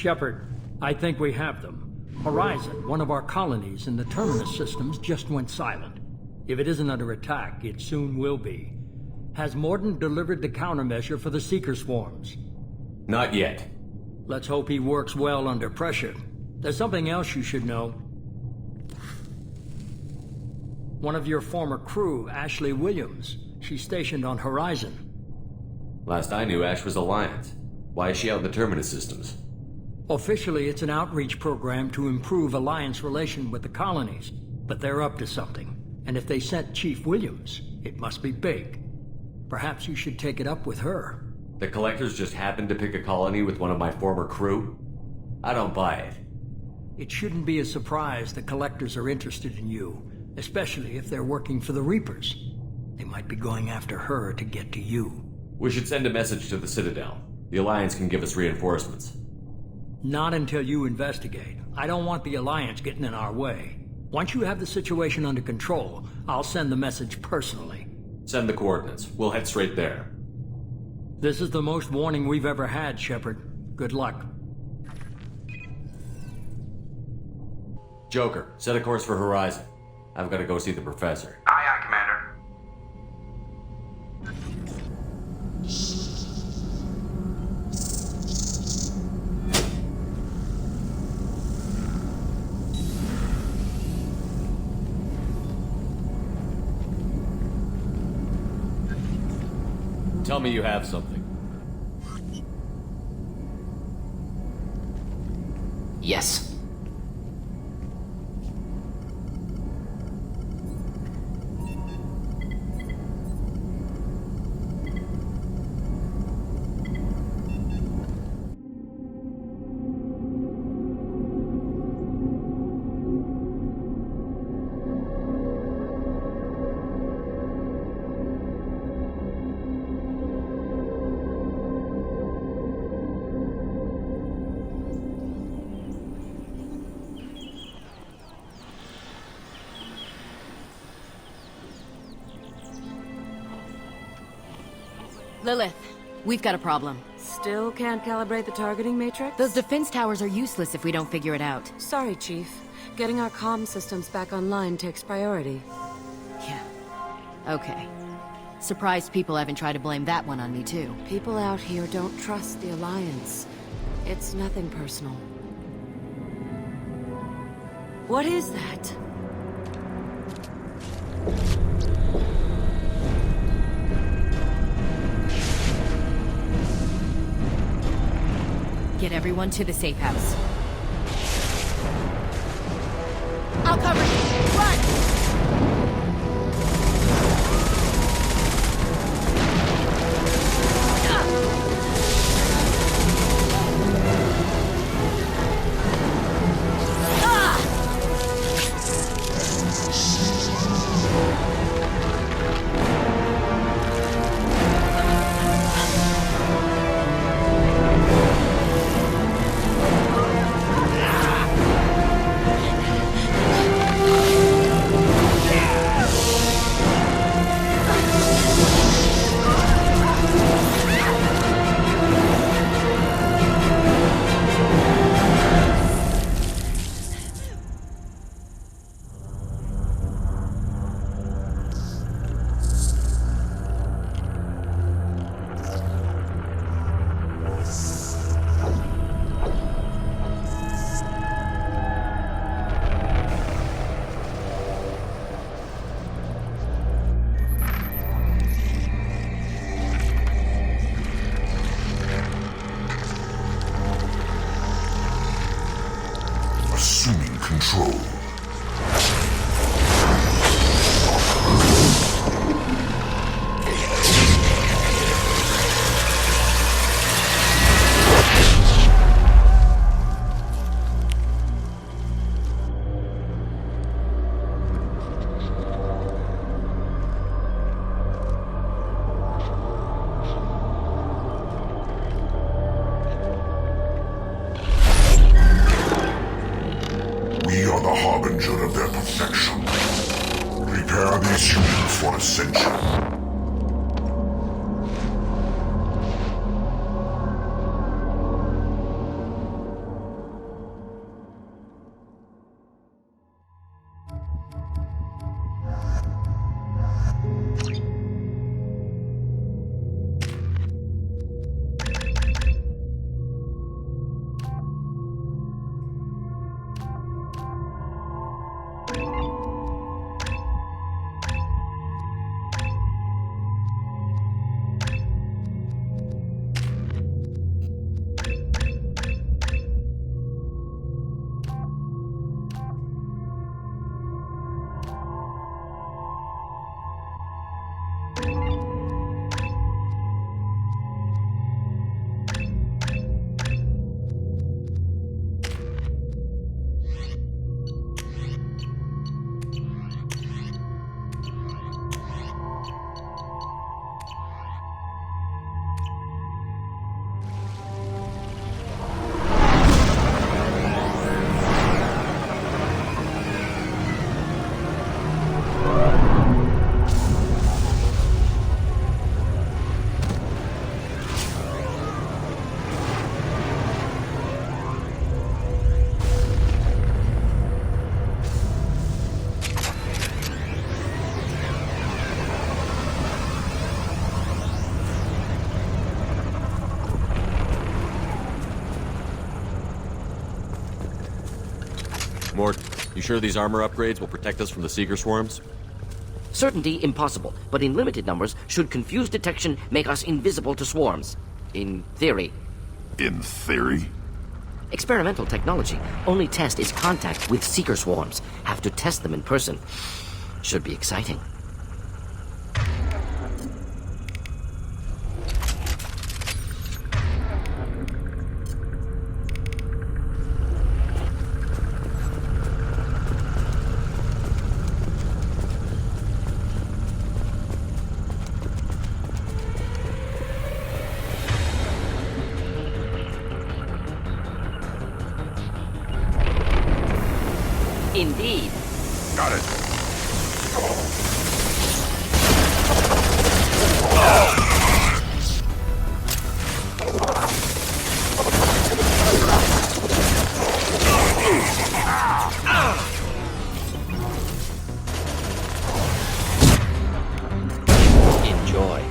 Shepard, I think we have them. Horizon, one of our colonies in the Terminus systems, just went silent. If it isn't under attack, it soon will be. Has Mordin delivered the countermeasure for the Seeker swarms? Not yet. Let's hope he works well under pressure. There's something else you should know. One of your former crew, Ashley Williams. She's stationed on Horizon. Last I knew, Ash was Alliance. Why is she out in the Terminus systems? Officially, it's an outreach program to improve Alliance relation with the colonies. But they're up to something. And if they sent Chief Williams, it must be big. Perhaps you should take it up with her. The Collectors just happened to pick a colony with one of my former crew? I don't buy it. It shouldn't be a surprise the Collectors are interested in you, especially if they're working for the Reapers. They might be going after her to get to you. We should send a message to the Citadel. The Alliance can give us reinforcements. Not until you investigate. I don't want the Alliance getting in our way. Once you have the situation under control, I'll send the message personally. Send the coordinates. We'll head straight there. This is the most warning we've ever had, Shepard. Good luck. Joker, set a course for Horizon. I've got to go see the Professor. Aye, aye, Commander. Tell me you have something. Yes. Lilith, we've got a problem. Still can't calibrate the targeting matrix? Those defense towers are useless if we don't figure it out. Sorry, Chief. Getting our comm systems back online takes priority. Yeah. Okay. Surprised people haven't tried to blame that one on me, too. People out here don't trust the Alliance. It's nothing personal. What is that? Get everyone to the safe house. I'll cover you! Run! Assuming control. We are the harbinger of their perfection. Prepare these humans for ascension. Mort, you sure these armor upgrades will protect us from the Seeker swarms? Certainty impossible, but in limited numbers, should confused detection make us invisible to swarms. In theory. In theory? Experimental technology. Only test is contact with Seeker swarms. Have to test them in person. Should be exciting. Indeed. Got it. Enjoy.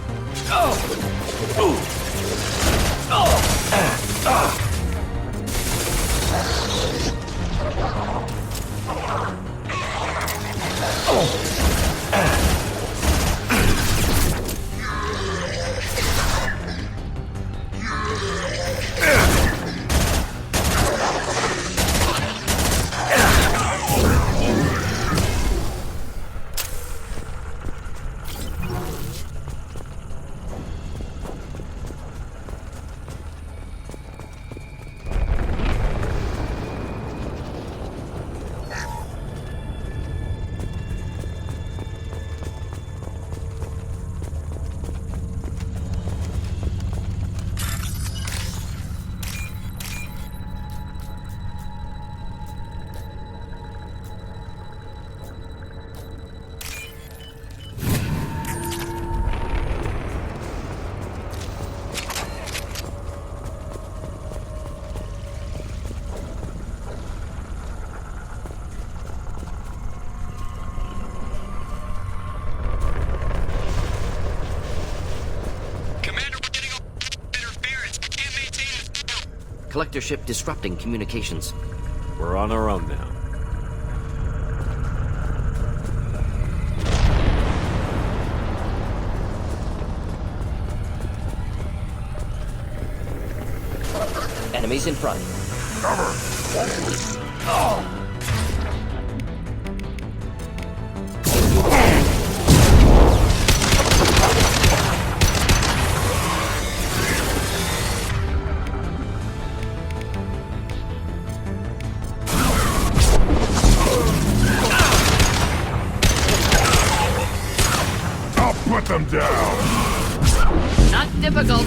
Collector ship disrupting communications. We're on our own now. Enemies in front. I'll put them down. Not difficult.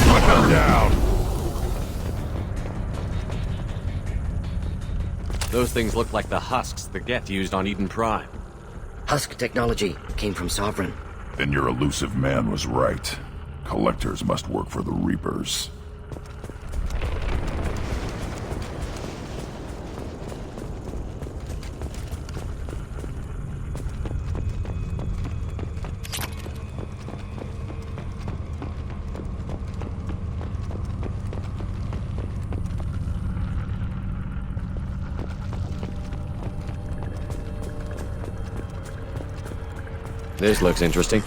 Put them down. Those things look like the husks the Geth used on Eden Prime. Husk technology came from Sovereign. Then your elusive man was right. Collectors must work for the Reapers. This looks interesting.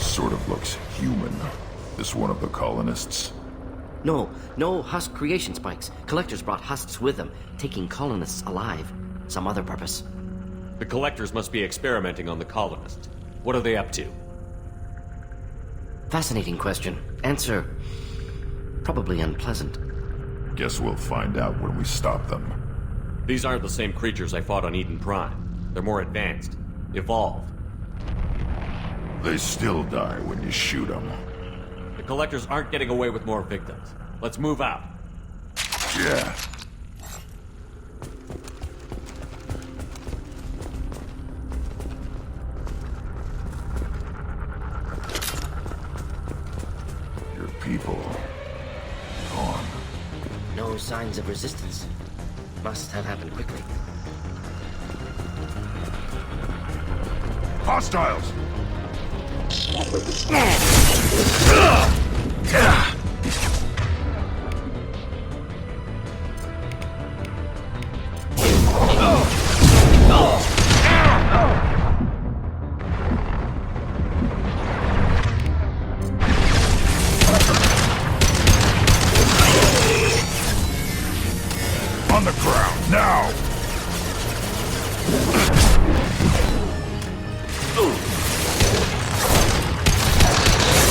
Sort of looks human. This one of the colonists? No husk creation spikes. Collectors brought husks with them, taking colonists alive. Some other purpose. The collectors must be experimenting on the colonists. What are they up to? Fascinating question. Answer... probably unpleasant. Guess we'll find out when we stop them. These aren't the same creatures I fought on Eden Prime. They're more advanced. Evolved. They still die when you shoot them. The collectors aren't getting away with more victims. Let's move out. Yeah. Your people... gone. No signs of resistance. Must have happened quickly. Hostiles! On the ground, now!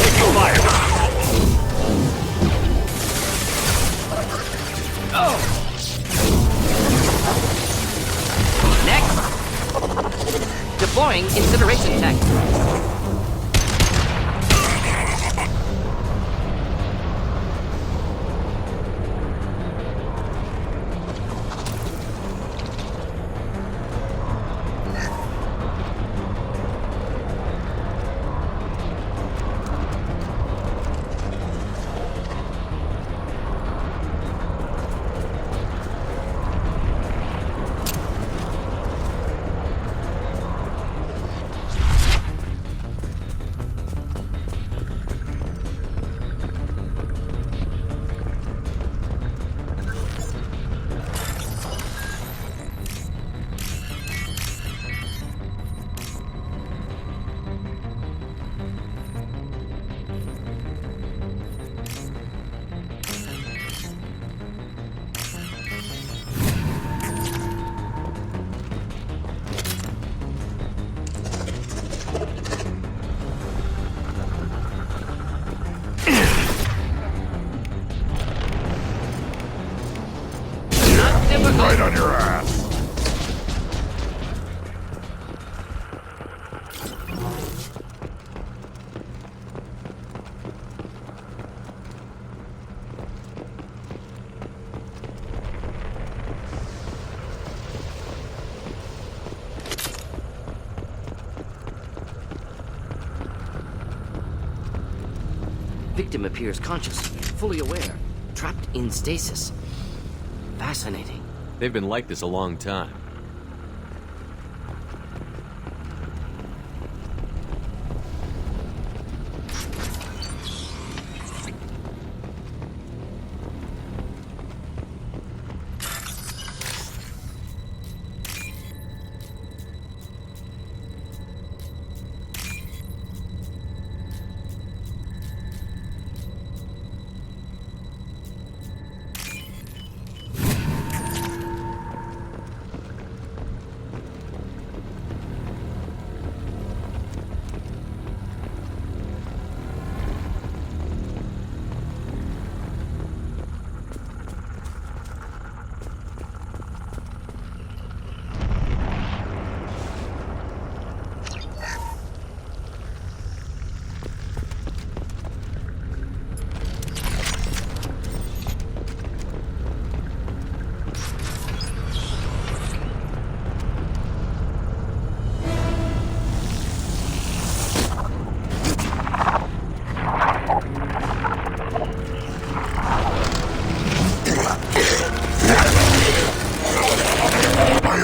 Taking fire! Next! Deploying incineration tech. Right on your ass! Victim appears conscious, fully aware, trapped in stasis. Fascinating. They've been like this a long time.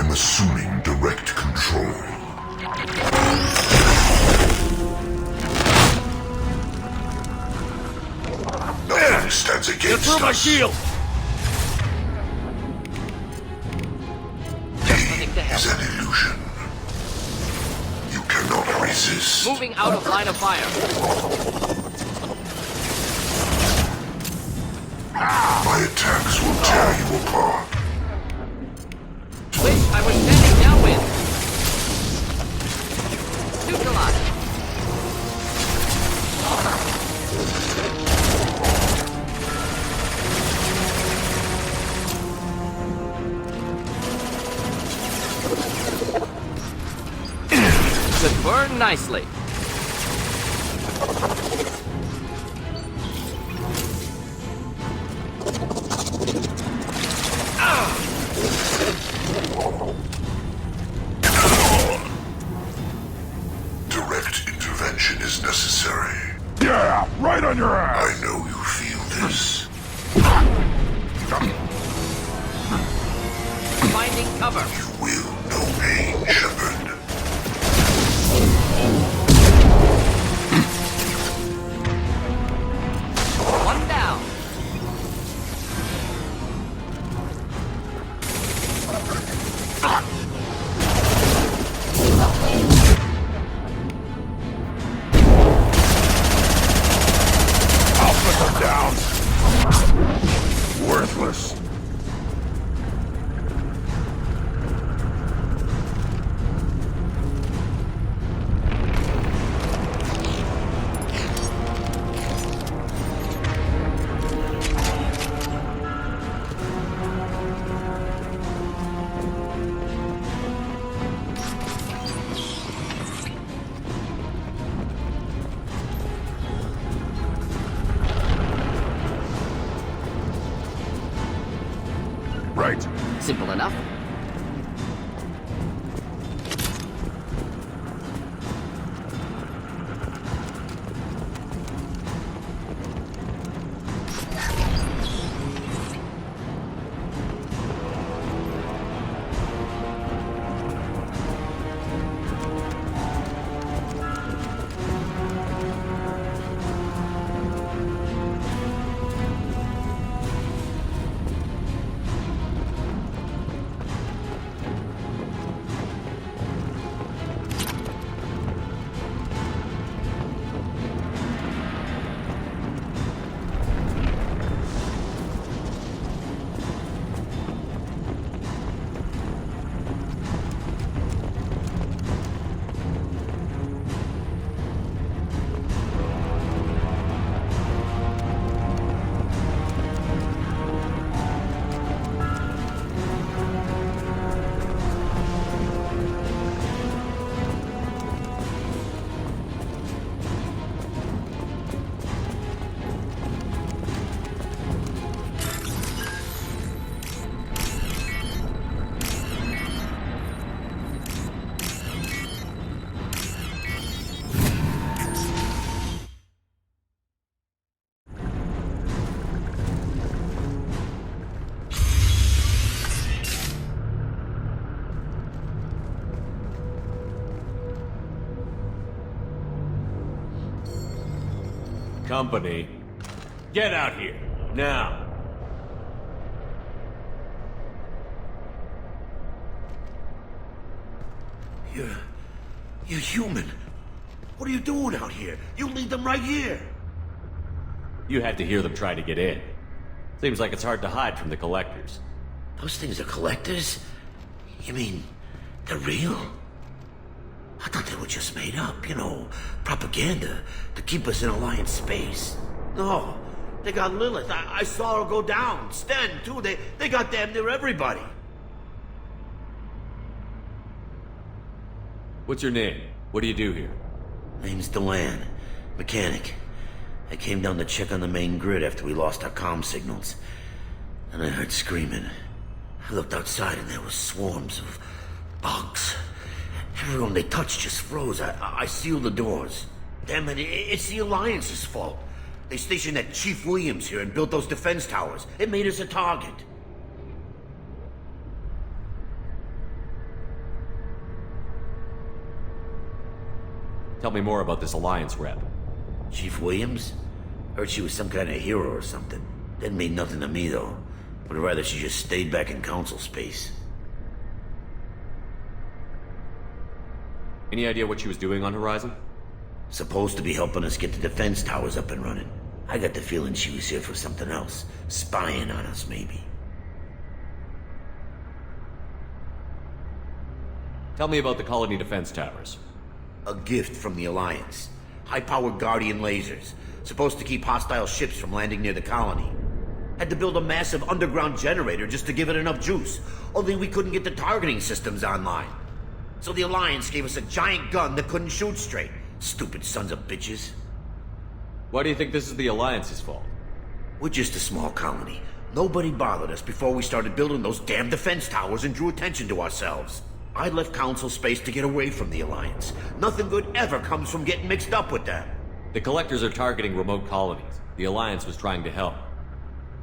Assuming direct control. Nothing stands against us. My shield! Is an illusion. You cannot resist. Moving out of line of fire. My attacks will tear you apart. Wish I was standing downwind. Neutralize. Should burn nicely. Direct intervention is necessary. Yeah, right on your ass! I know you feel this. Finding cover. You will know pain, Shepard. Right. Simple enough. Company, get out here, now! You're human. What are you doing out here? You lead them right here. You had to hear them try to get in. Seems like it's hard to hide from the collectors. Those things are collectors? You mean, they're real? I thought they were just made up, you know, propaganda to keep us in Alliance space. No, they got Lilith. I saw her go down. Sten, too. They got damn near everybody. What's your name? What do you do here? Name's Delan, mechanic. I came down to check on the main grid after we lost our comm signals. And I heard screaming. I looked outside and there was swarms of bugs. Everyone they touched just froze. I sealed the doors. Damn it, it's the Alliance's fault. They stationed that Chief Williams here and built those defense towers. It made us a target. Tell me more about this Alliance rep. Chief Williams? Heard she was some kind of hero or something. Didn't mean nothing to me, though. Would rather she just stayed back in Council space. Any idea what she was doing on Horizon? Supposed to be helping us get the defense towers up and running. I got the feeling she was here for something else. Spying on us, maybe. Tell me about the colony defense towers. A gift from the Alliance. High-powered Guardian lasers. Supposed to keep hostile ships from landing near the colony. Had to build a massive underground generator just to give it enough juice. Only we couldn't get the targeting systems online. So the Alliance gave us a giant gun that couldn't shoot straight. Stupid sons of bitches. Why do you think this is the Alliance's fault? We're just a small colony. Nobody bothered us before we started building those damn defense towers and drew attention to ourselves. I left Council space to get away from the Alliance. Nothing good ever comes from getting mixed up with them. The collectors are targeting remote colonies. The Alliance was trying to help.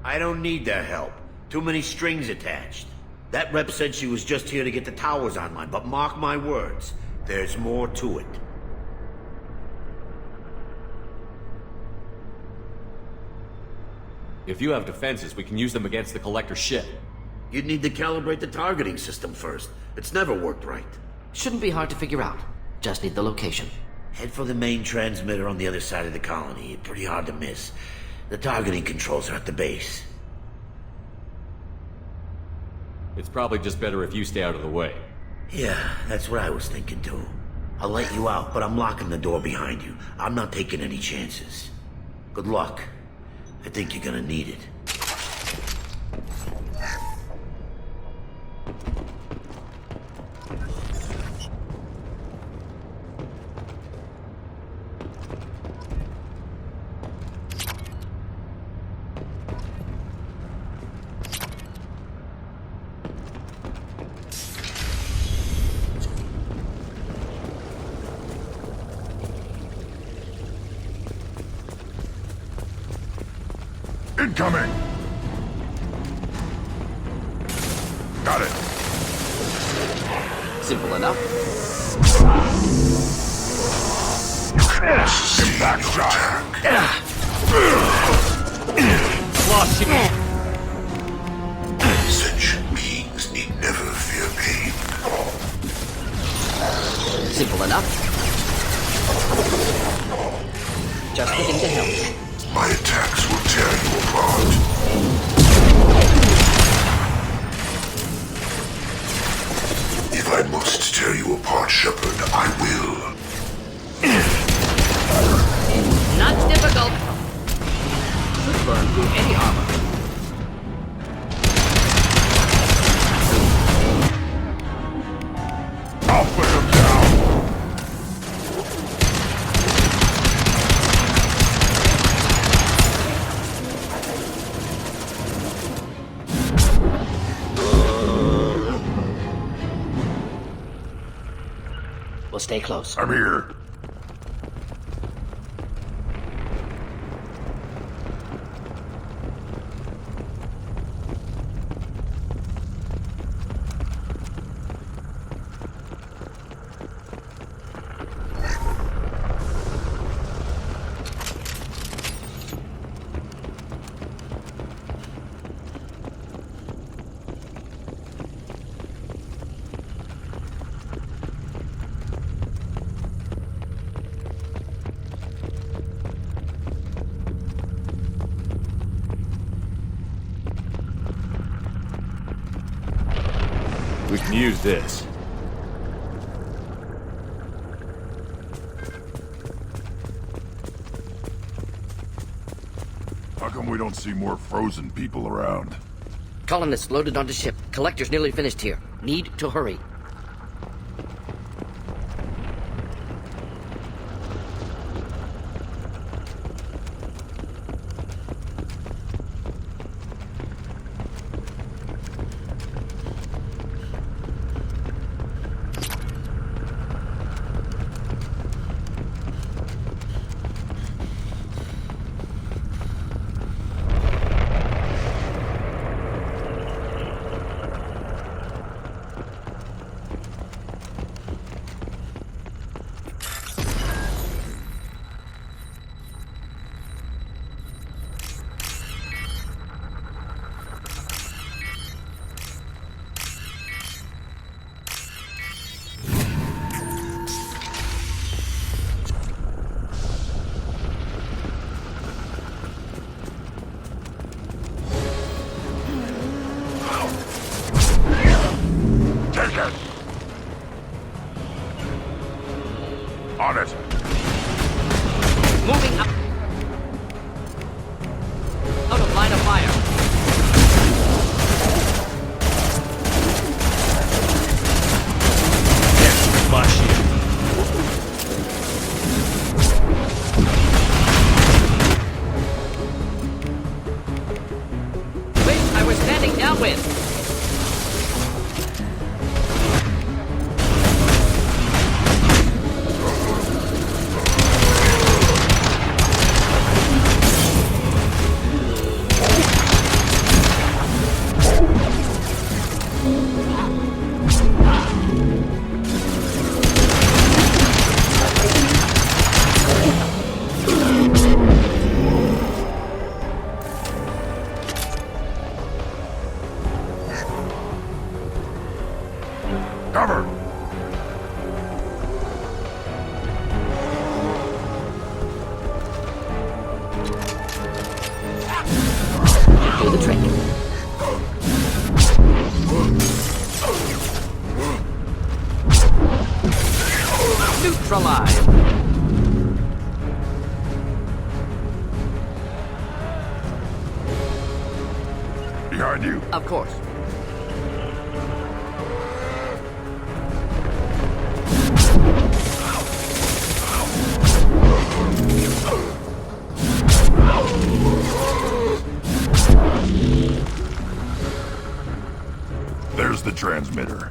I don't need their help. Too many strings attached. That rep said she was just here to get the towers online, but mark my words, there's more to it. If you have defenses, we can use them against the collector ship. You'd need to calibrate the targeting system first. It's never worked right. Shouldn't be hard to figure out. Just need the location. Head for the main transmitter on the other side of the colony. Pretty hard to miss. The targeting controls are at the base. It's probably just better if you stay out of the way. Yeah, that's what I was thinking too. I'll let you out, but I'm locking the door behind you. I'm not taking any chances. Good luck. I think you're gonna need it. Incoming! Got it! Simple enough. Impact shot! Sentient beings need never fear pain. Simple enough. Just begin to help. My attacks will tear you apart. If I must tear you apart, Shepard, I will. Not difficult. Should burn through any armor. I'll put him down! We'll stay close. I'm here. We can use this. How come we don't see more frozen people around? Colonists loaded onto ship. Collector's nearly finished here. Need to hurry. On it! Moving up. Out of line of fire. Wish I was standing downwind. Cover! Do the trick. Neutralize. Behind you! Of course. There's the transmitter.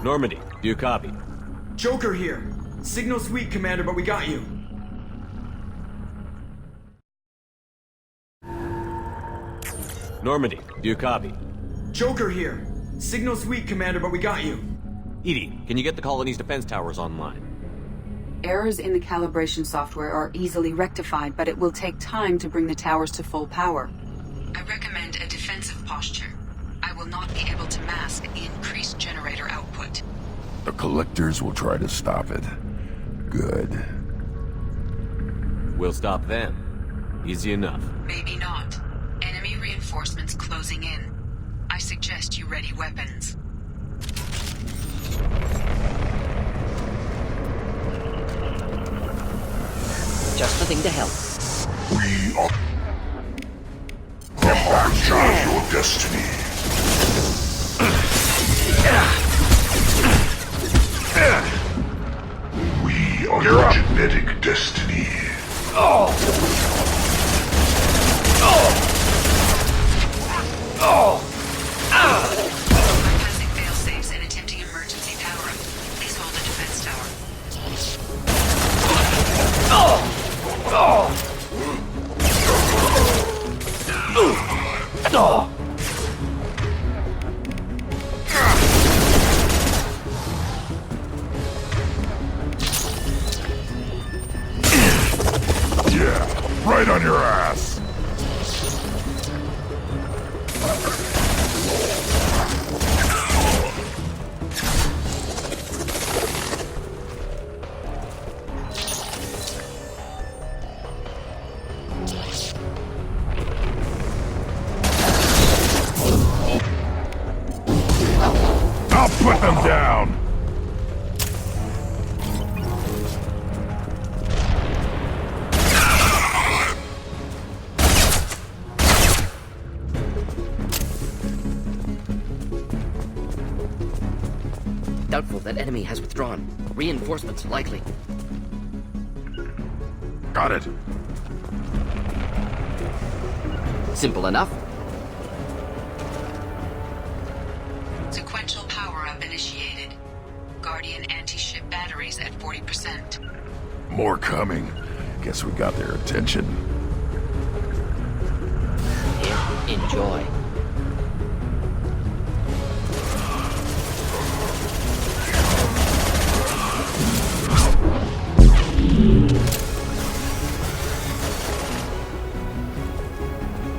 Normandy, do you copy? Joker here. Signal's weak, Commander, but we got you. Normandy, do you copy? Joker here. Signal's weak, Commander, but we got you. EDI, can you get the colony's defense towers online? Errors in the calibration software are easily rectified, but it will take time to bring the towers to full power. I recommend a defensive posture. I will not be able to mask the increased generator output. The collectors will try to stop it. Good. We'll stop them. Easy enough. Maybe not. Enemy reinforcements closing in. I suggest you ready weapons. Just the thing to help. We are the harbinger of your destiny. We are your genetic destiny. Bypassing fail-safes and attempting emergency power-up. Please hold the defense tower. Yeah, right on your ass. I'll put them down. Doubtful that enemy has withdrawn. Reinforcements likely. Got it. Simple enough. Sequential power-up initiated. Guardian anti-ship batteries at 40%. More coming. Guess we got their attention. Here, enjoy.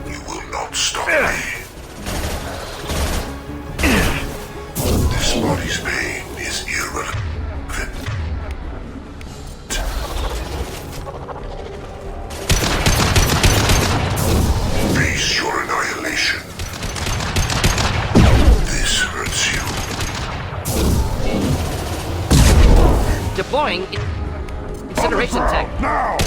You will not stop me. This body's pain is irrelevant. Face your annihilation. This hurts you. Deploying incineration tech. Now!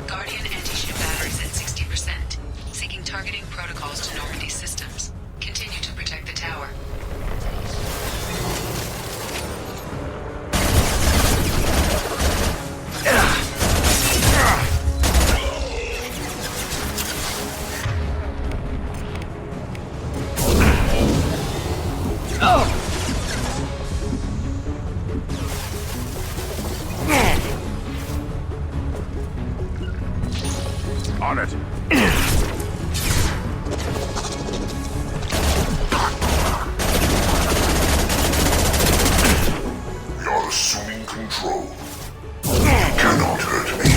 Guardian anti-ship batteries at 60%. Seeking targeting protocols to Normandy systems. Continue to protect the tower. On it. We are assuming control. You cannot hurt me.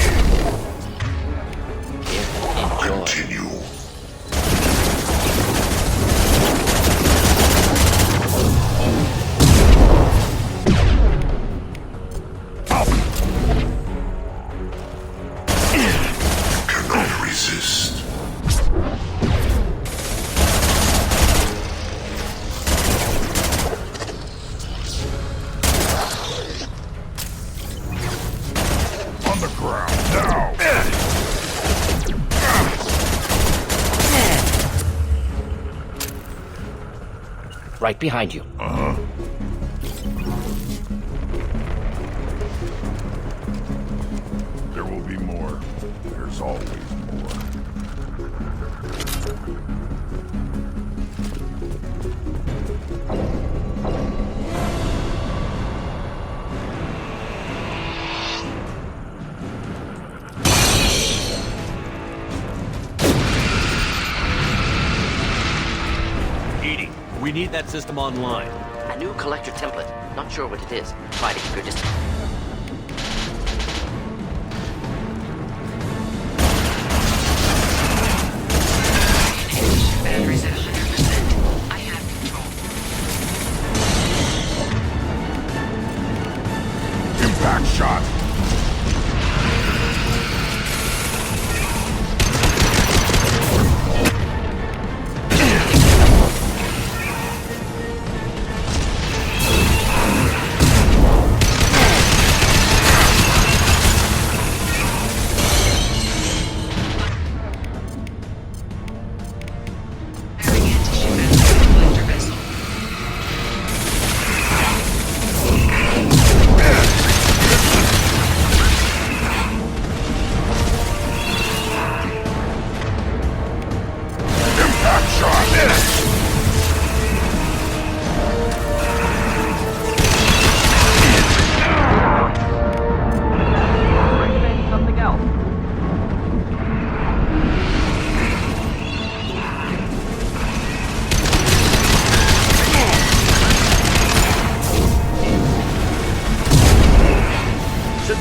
Here, enjoy. Continue. Cannot resist. On the ground. Now! Right behind you. There will be need that system online. A new collector template. Not sure what it is. Try to keep your distance. Batteries at 100%. I have control. Impact shot.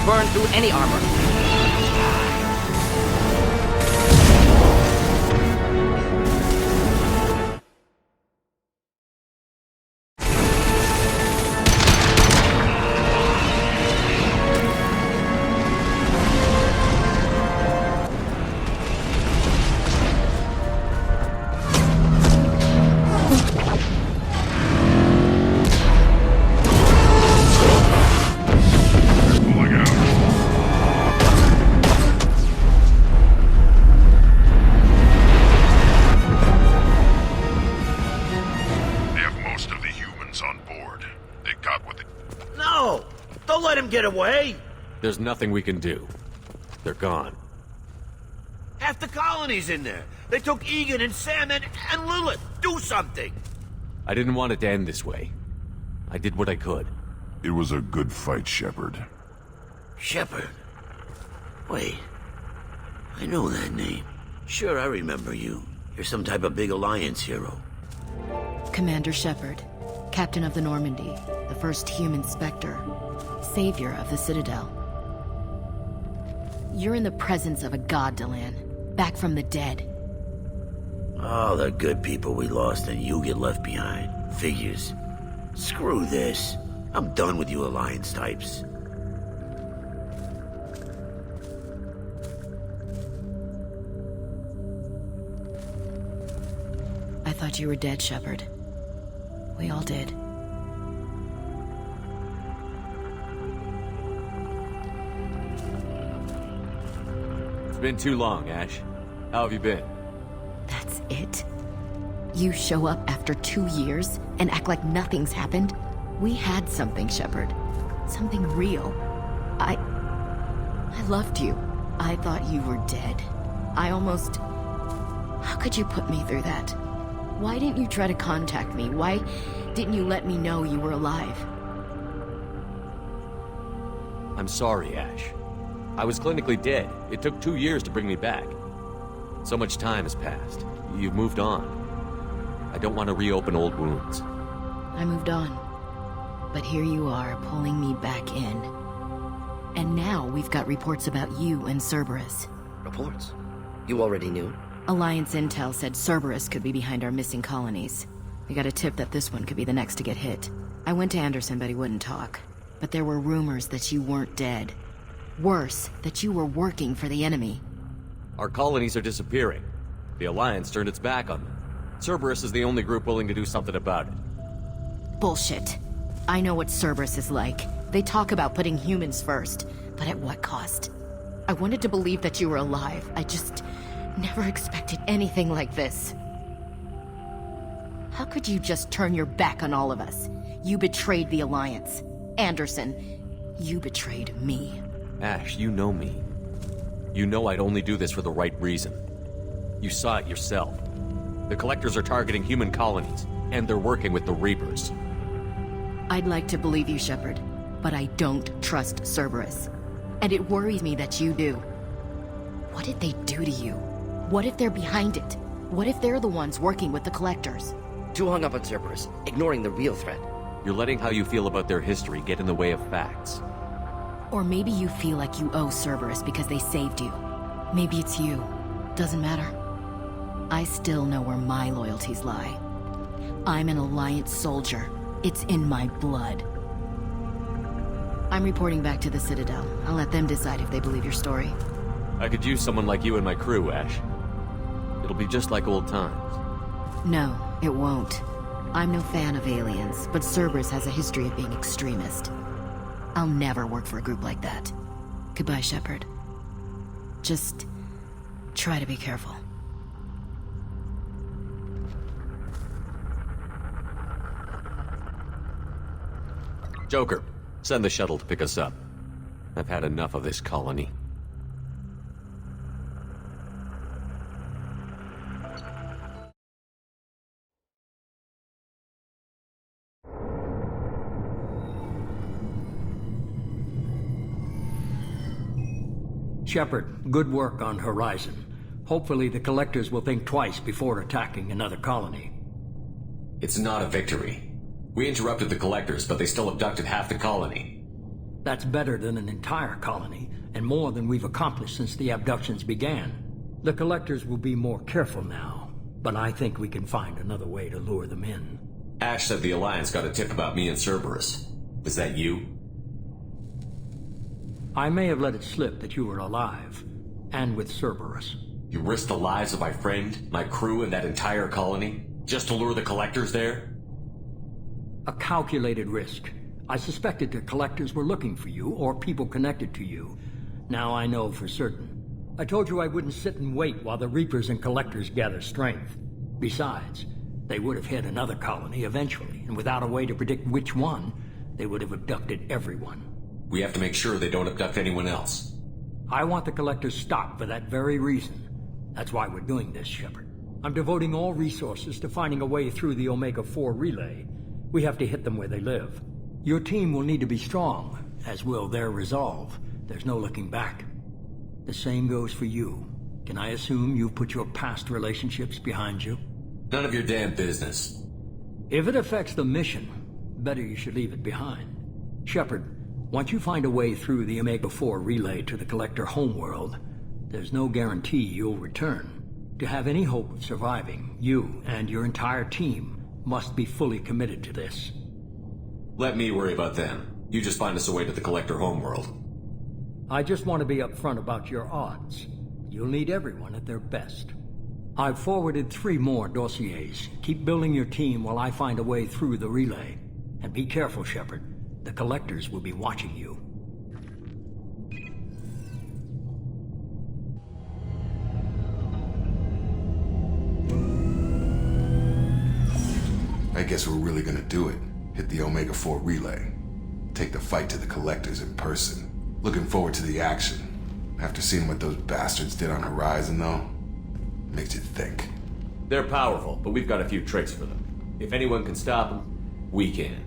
Burn through any armor. Get away! There's nothing we can do. They're gone. Half the colony's in there. They took Egan and Sam and Lilith. Do something! I didn't want it to end this way. I did what I could. It was a good fight, Shepard. Shepard? Wait. I know that name. Sure, I remember you. You're some type of big Alliance hero. Commander Shepard, Captain of the Normandy, the first human Spectre. Savior of the Citadel. You're in the presence of a god, Delan. Back from the dead. All the good people we lost and you get left behind. Figures. Screw this. I'm done with you Alliance types. I thought you were dead, Shepard. We all did. It's been too long, Ash. How have you been? That's it? You show up after 2 years and act like nothing's happened? We had something, Shepard. Something real. I loved you. I thought you were dead. I almost... How could you put me through that? Why didn't you try to contact me? Why didn't you let me know you were alive? I'm sorry, Ash. I was clinically dead. It took 2 years to bring me back. So much time has passed. You've moved on. I don't want to reopen old wounds. I moved on. But here you are, pulling me back in. And now we've got reports about you and Cerberus. Reports? You already knew? Alliance intel said Cerberus could be behind our missing colonies. We got a tip that this one could be the next to get hit. I went to Anderson, but he wouldn't talk. But there were rumors that you weren't dead. Worse, that you were working for the enemy. Our colonies are disappearing. The Alliance turned its back on them. Cerberus is the only group willing to do something about it. Bullshit. I know what Cerberus is like. They talk about putting humans first, but at what cost? I wanted to believe that you were alive. I just never expected anything like this. How could you just turn your back on all of us? You betrayed the Alliance. Anderson, you betrayed me. Ash, you know me. You know I'd only do this for the right reason. You saw it yourself. The Collectors are targeting human colonies, and they're working with the Reapers. I'd like to believe you, Shepard, but I don't trust Cerberus. And it worries me that you do. What did they do to you? What if they're behind it? What if they're the ones working with the Collectors? Too hung up on Cerberus, ignoring the real threat. You're letting how you feel about their history get in the way of facts. Or maybe you feel like you owe Cerberus because they saved you. Maybe it's you. Doesn't matter. I still know where my loyalties lie. I'm an Alliance soldier. It's in my blood. I'm reporting back to the Citadel. I'll let them decide if they believe your story. I could use someone like you in my crew, Ash. It'll be just like old times. No, it won't. I'm no fan of aliens, but Cerberus has a history of being extremist. I'll never work for a group like that. Goodbye, Shepard. Just try to be careful. Joker, send the shuttle to pick us up. I've had enough of this colony. Shepard, good work on Horizon. Hopefully the Collectors will think twice before attacking another colony. It's not a victory. We interrupted the Collectors, but they still abducted half the colony. That's better than an entire colony, and more than we've accomplished since the abductions began. The Collectors will be more careful now, but I think we can find another way to lure them in. Ash said the Alliance got a tip about me and Cerberus. Was that you? I may have let it slip that you were alive, and with Cerberus. You risked the lives of my friend, my crew, and that entire colony, just to lure the Collectors there? A calculated risk. I suspected the Collectors were looking for you, or people connected to you. Now I know for certain. I told you I wouldn't sit and wait while the Reapers and Collectors gather strength. Besides, they would have hit another colony eventually, and without a way to predict which one, they would have abducted everyone. We have to make sure they don't abduct anyone else. I want the Collectors stopped for that very reason. That's why we're doing this, Shepard. I'm devoting all resources to finding a way through the Omega-4 relay. We have to hit them where they live. Your team will need to be strong, as will their resolve. There's no looking back. The same goes for you. Can I assume you've put your past relationships behind you? None of your damn business. If it affects the mission, better you should leave it behind. Shepard, once you find a way through the Omega-4 relay to the Collector homeworld, there's no guarantee you'll return. To have any hope of surviving, you and your entire team must be fully committed to this. Let me worry about them. You just find us a way to the Collector homeworld. I just want to be upfront about your odds. You'll need everyone at their best. I've forwarded 3 more dossiers. Keep building your team while I find a way through the relay. And be careful, Shepard. The Collectors will be watching you. I guess we're really gonna do it. Hit the Omega-4 relay. Take the fight to the Collectors in person. Looking forward to the action. After seeing what those bastards did on Horizon, though, makes you think. They're powerful, but we've got a few tricks for them. If anyone can stop them, we can.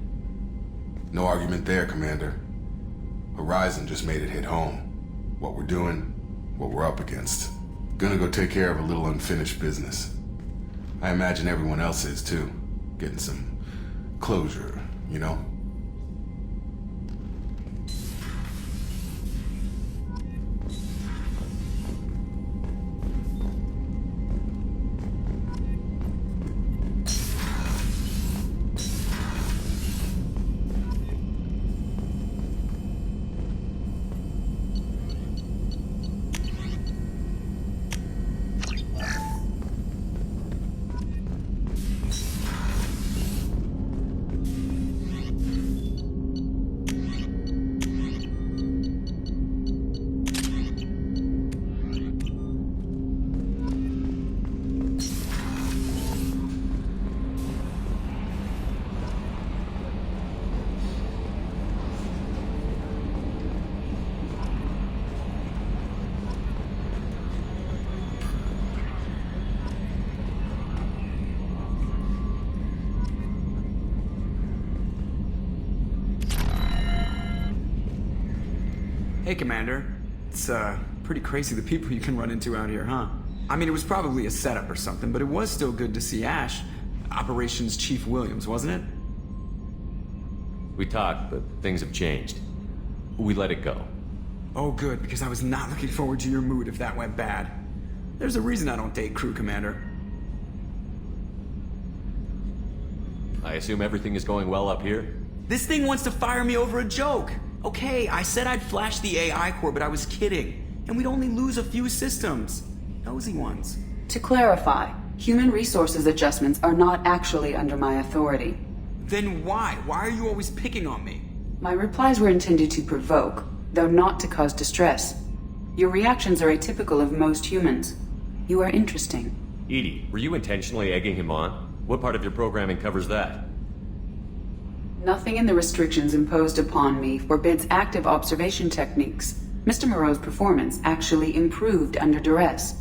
No argument there, Commander. Horizon just made it hit home. What we're doing, what we're up against. Gonna go take care of a little unfinished business. I imagine everyone else is, too. Getting some closure, you know? Hey, Commander. It's, pretty crazy the people you can run into out here, huh? I mean, it was probably a setup or something, but it was still good to see Ash. Operations Chief Williams, wasn't it? We talked, but things have changed. We let it go. Oh, good, because I was not looking forward to your mood if that went bad. There's a reason I don't date crew, Commander. I assume everything is going well up here? This thing wants to fire me over a joke. Okay, I said I'd flash the AI core, but I was kidding. And we'd only lose a few systems. Nosy ones. To clarify, human resources adjustments are not actually under my authority. Then why? Why are you always picking on me? My replies were intended to provoke, though not to cause distress. Your reactions are atypical of most humans. You are interesting. EDI, were you intentionally egging him on? What part of your programming covers that? Nothing in the restrictions imposed upon me forbids active observation techniques. Mr. Moreau's performance actually improved under duress.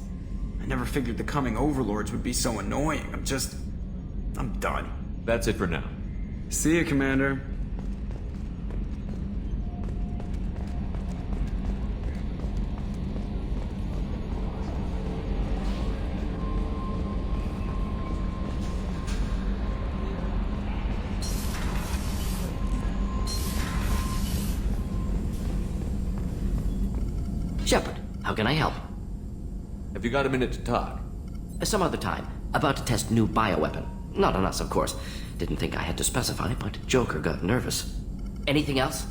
I never figured the coming overlords would be so annoying. I'm done. That's it for now. See you, Commander. Shepard, how can I help? Have you got a minute to talk? Some other time. About to test new bioweapon. Not on us, of course. Didn't think I had to specify, but Joker got nervous. Anything else?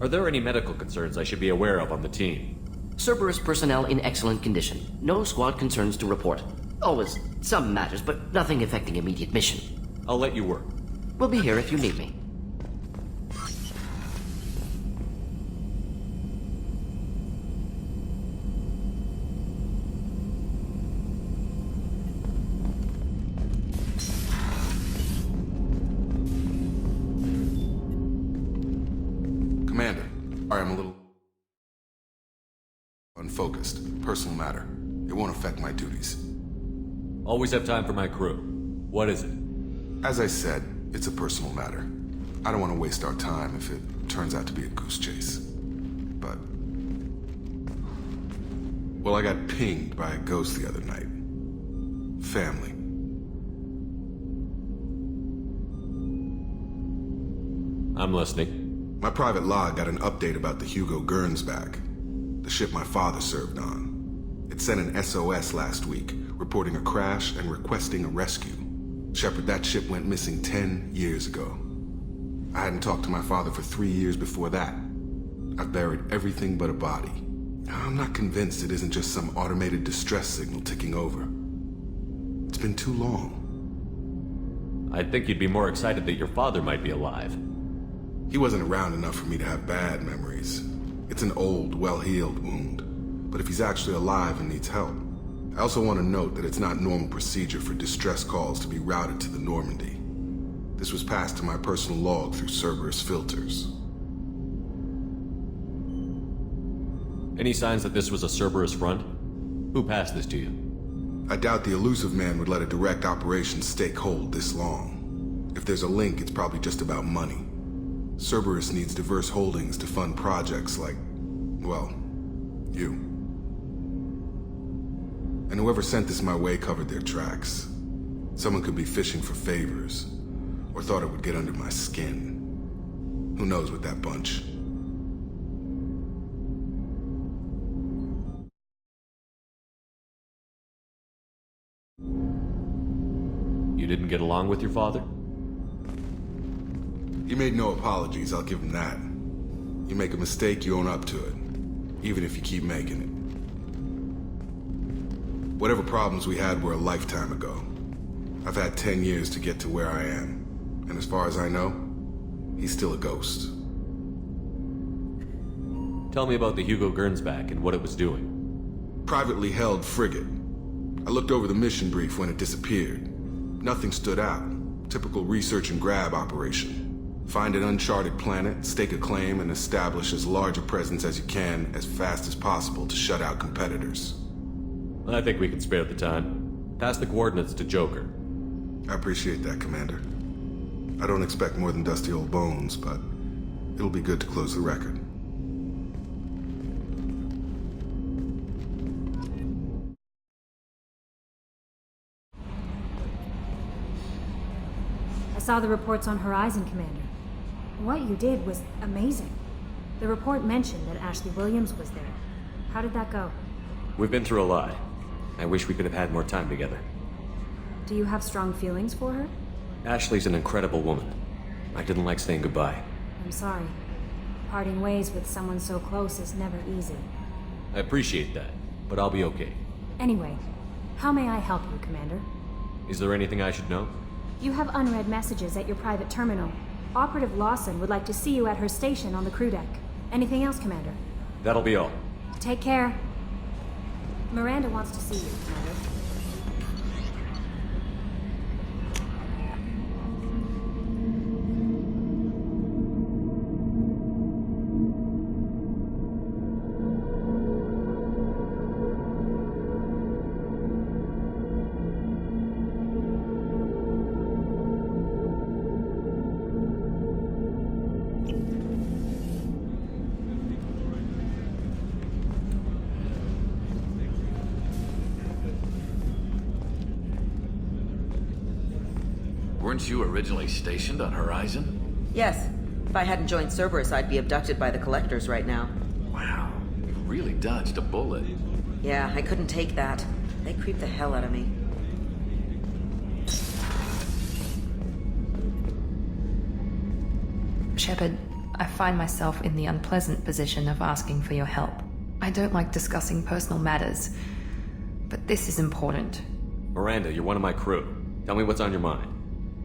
Are there any medical concerns I should be aware of on the team? Cerberus personnel in excellent condition. No squad concerns to report. Always some matters, but nothing affecting immediate mission. I'll let you work. We'll be here if you need me. Commander, I'm a little unfocused. Personal matter. It won't affect my duties. Always have time for my crew. What is it? As I said, it's a personal matter. I don't want to waste our time if it turns out to be a goose chase. But... well, I got pinged by a ghost the other night. Family. I'm listening. My private log got an update about the Hugo Gernsback, the ship my father served on. It sent an SOS last week, reporting a crash and requesting a rescue. Shepard, that ship went missing 10 years ago. I hadn't talked to my father for 3 years before that. I've buried everything but a body. I'm not convinced it isn't just some automated distress signal ticking over. It's been too long. I'd think you'd be more excited that your father might be alive. He wasn't around enough for me to have bad memories. It's an old, well-healed wound. But if he's actually alive and needs help, I also want to note that it's not normal procedure for distress calls to be routed to the Normandy. This was passed to my personal log through Cerberus filters. Any signs that this was a Cerberus front? Who passed this to you? I doubt the elusive man would let a direct operation stake hold this long. If there's a link, it's probably just about money. Cerberus needs diverse holdings to fund projects like, well, you. And whoever sent this my way covered their tracks. Someone could be fishing for favors, or thought it would get under my skin. Who knows with that bunch? You didn't get along with your father? He made no apologies, I'll give him that. You make a mistake, you own up to it. Even if you keep making it. Whatever problems we had were a lifetime ago. I've had 10 years to get to where I am. And as far as I know, he's still a ghost. Tell me about the Hugo Gernsback and what it was doing. Privately held frigate. I looked over the mission brief when it disappeared. Nothing stood out. Typical research and grab operation. Find an uncharted planet, stake a claim, and establish as large a presence as you can as fast as possible to shut out competitors. I think we can spare the time. Pass the coordinates to Joker. I appreciate that, Commander. I don't expect more than dusty old bones, but it'll be good to close the record. saw the reports on Horizon, Commander. What you did was amazing. The report mentioned that Ashley Williams was there. How did that go? We've been through a lot. I wish we could have had more time together. Do you have strong feelings for her? Ashley's an incredible woman. I didn't like saying goodbye. I'm sorry. Parting ways with someone so close is never easy. I appreciate that, but I'll be okay. Anyway, how may I help you, Commander? Is there anything I should know? You have unread messages at your private terminal. Operative Lawson would like to see you at her station on the crew deck. Anything else, Commander? That'll be all. Take care. Miranda wants to see you, Commander. Weren't you originally stationed on Horizon? Yes. If I hadn't joined Cerberus, I'd be abducted by the Collectors right now. Wow. You really dodged a bullet. Yeah, I couldn't take that. They creeped the hell out of me. Shepard, I find myself in the unpleasant position of asking for your help. I don't like discussing personal matters, but this is important. Miranda, you're one of my crew. Tell me what's on your mind.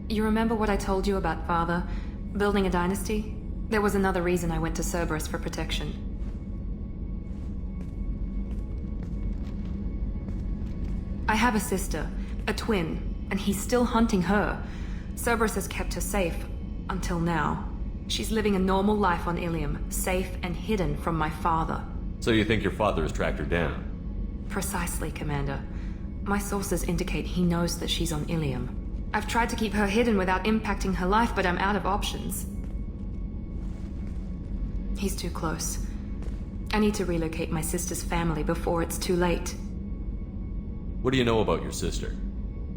You remember what I told you about Father? Building a dynasty? There was another reason I went to Cerberus for protection. I have a sister, a twin, and he's still hunting her. Cerberus has kept her safe, until now. She's living a normal life on Ilium, safe and hidden from my father. So you think your father has tracked her down? Precisely, Commander. My sources indicate he knows that she's on Ilium. I've tried to keep her hidden without impacting her life, but I'm out of options. He's too close. I need to relocate my sister's family before it's too late. What do you know about your sister?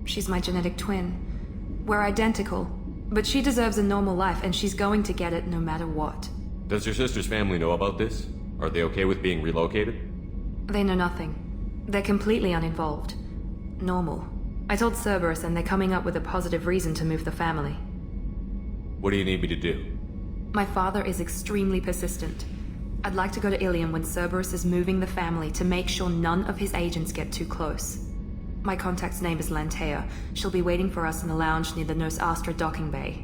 She's my genetic twin. We're identical, but she deserves a normal life, and she's going to get it no matter what. Does your sister's family know about this? Are they okay with being relocated? They know nothing. They're completely uninvolved. Normal. I told Cerberus, and they're coming up with a positive reason to move the family. What do you need me to do? My father is extremely persistent. I'd like to go to Ilium when Cerberus is moving the family to make sure none of his agents get too close. My contact's name is Lantea. She'll be waiting for us in the lounge near the Nos Astra docking bay.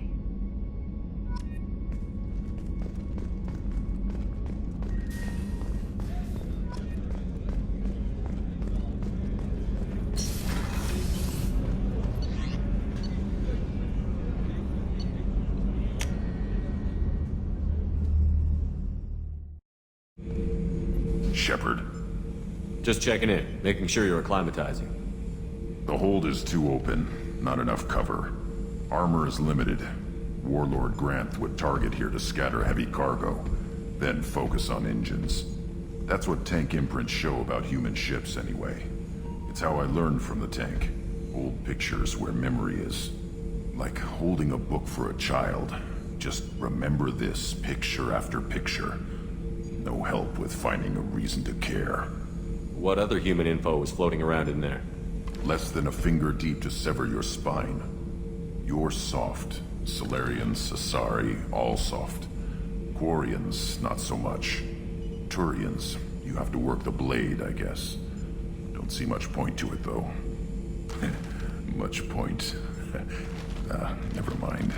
Shepard. Just checking in, making sure you're acclimatizing. The hold is too open. Not enough cover. Armor is limited. Warlord Granth would target here to scatter heavy cargo, then focus on engines. That's what tank imprints show about human ships anyway. It's how I learned from the tank. Old pictures where memory is. Like holding a book for a child. Just remember this picture after picture. No help with finding a reason to care. What other human info was floating around in there? Less than a finger deep to sever your spine. You're soft. Solarians, Asari, all soft. Quarians, not so much. Turians, you have to work the blade, I guess. Don't see much point to it, though. Much point. Never mind.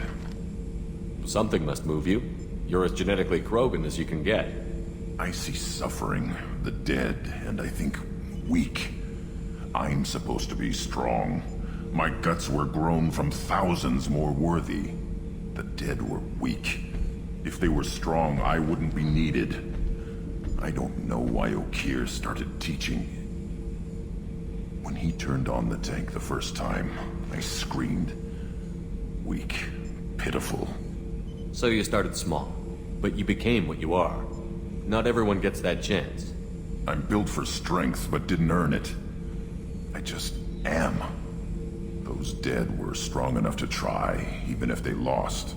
Something must move you. You're as genetically Krogan as you can get. I see suffering, the dead, and I think weak. I'm supposed to be strong. My guts were grown from thousands more worthy. The dead were weak. If they were strong, I wouldn't be needed. I don't know why Okeer started teaching. When he turned on the tank the first time, I screamed. Weak, pitiful. So you started small, but you became what you are. Not everyone gets that chance. I'm built for strength, but didn't earn it. I just am. Those dead were strong enough to try, even if they lost.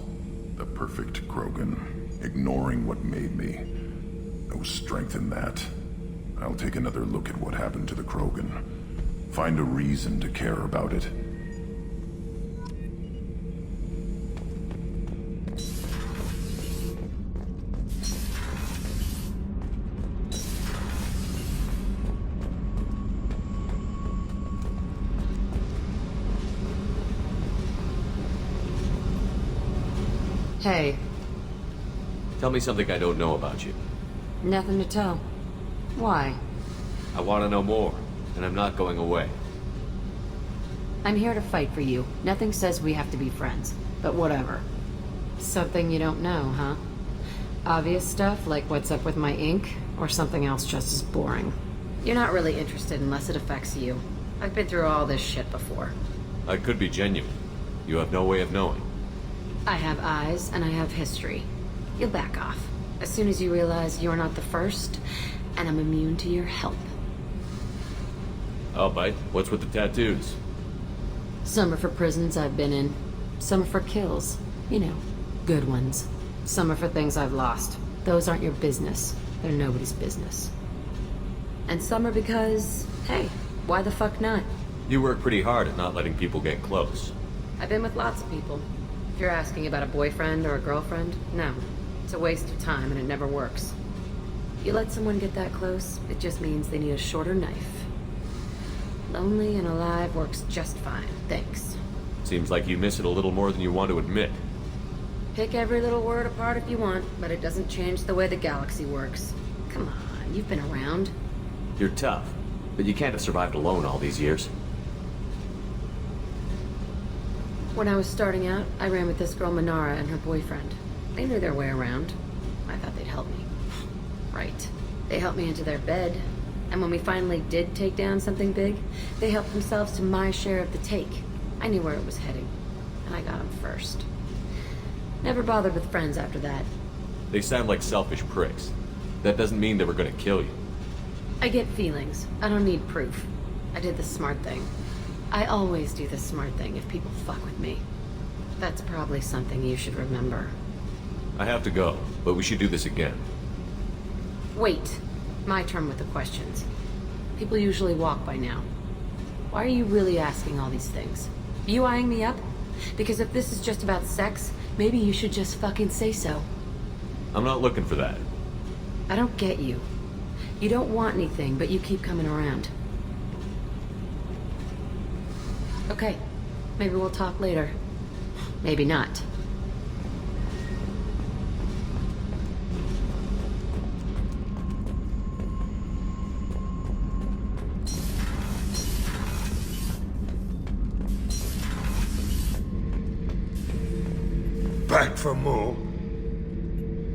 The perfect Krogan, ignoring what made me. No strength in that. I'll take another look at what happened to the Krogan. Find a reason to care about it. Hey, Tell me something I don't know about you. nothing to tell. Why? I want to know more, and I'm not going away. I'm here to fight for you. Nothing says we have to be friends, but whatever. Something you don't know, huh? Obvious stuff like what's up with my ink, or something else just as boring. You're not really interested unless it affects you. I've been through all this shit before. I could be genuine. You have no way of knowing. I have eyes, and I have history. You'll back off. As soon as you realize you're not the first, and I'm immune to your help. I'll bite. What's with the tattoos? Some are for prisons I've been in. Some are for kills. You know, good ones. Some are for things I've lost. Those aren't your business. They're nobody's business. And some are because, hey, why the fuck not? You work pretty hard at not letting people get close. I've been with lots of people. If you're asking about a boyfriend or a girlfriend, no. It's a waste of time and it never works. You let someone get that close, it just means they need a shorter knife. Lonely and alive works just fine, thanks. Seems like you miss it a little more than you want to admit. Pick every little word apart if you want, but it doesn't change the way the galaxy works. Come on, you've been around. You're tough, but you can't have survived alone all these years. When I was starting out, I ran with this girl Minara and her boyfriend. They knew their way around. I thought they'd help me. Right. They helped me into their bed, and when we finally did take down something big, they helped themselves to my share of the take. I knew where it was heading, and I got them first. Never bothered with friends after that. They sound like selfish pricks. That doesn't mean they were gonna kill you. I get feelings. I don't need proof. I did the smart thing. I always do the smart thing if people fuck with me. That's probably something you should remember. I have to go, but we should do this again. Wait. My turn with the questions. People usually walk by now. Why are you really asking all these things? You eyeing me up? Because if this is just about sex, maybe you should just fucking say so. I'm not looking for that. I don't get you. You don't want anything, but you keep coming around. Okay, maybe we'll talk later. Maybe not. Back for more.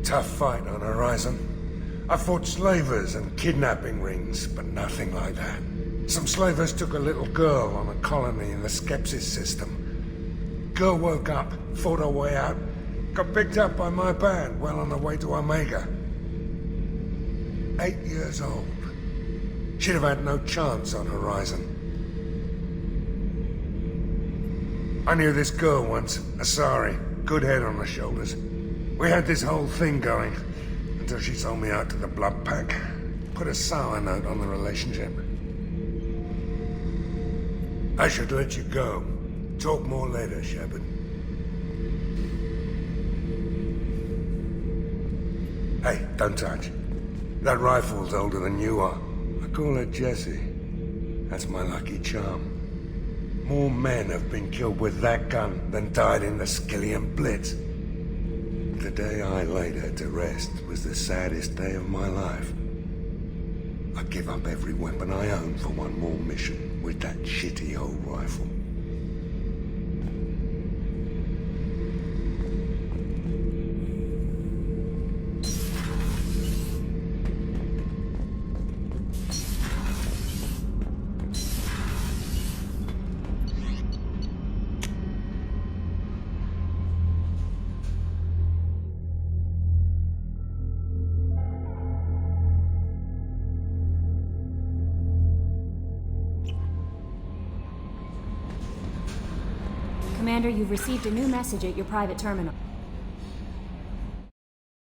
Tough fight on Horizon. I fought slavers and kidnapping rings, but nothing like that. Some slavers took a little girl on a colony in the Skepsis system. Girl woke up, fought her way out, got picked up by my band well on her way to Omega. 8 years old. She'd have had no chance on Horizon. I knew this girl once, Asari. Good head on her shoulders. We had this whole thing going, until she sold me out to the Blood Pack. Put a sour note on the relationship. I should let you go. Talk more later, Shepard. Hey, don't touch. That rifle's older than you are. I call her Jessie. That's my lucky charm. More men have been killed with that gun than died in the Skillian Blitz. The day I laid her to rest was the saddest day of my life. I'd give up every weapon I own for one more mission with that shitty old rifle. Commander, you've received a new message at your private terminal.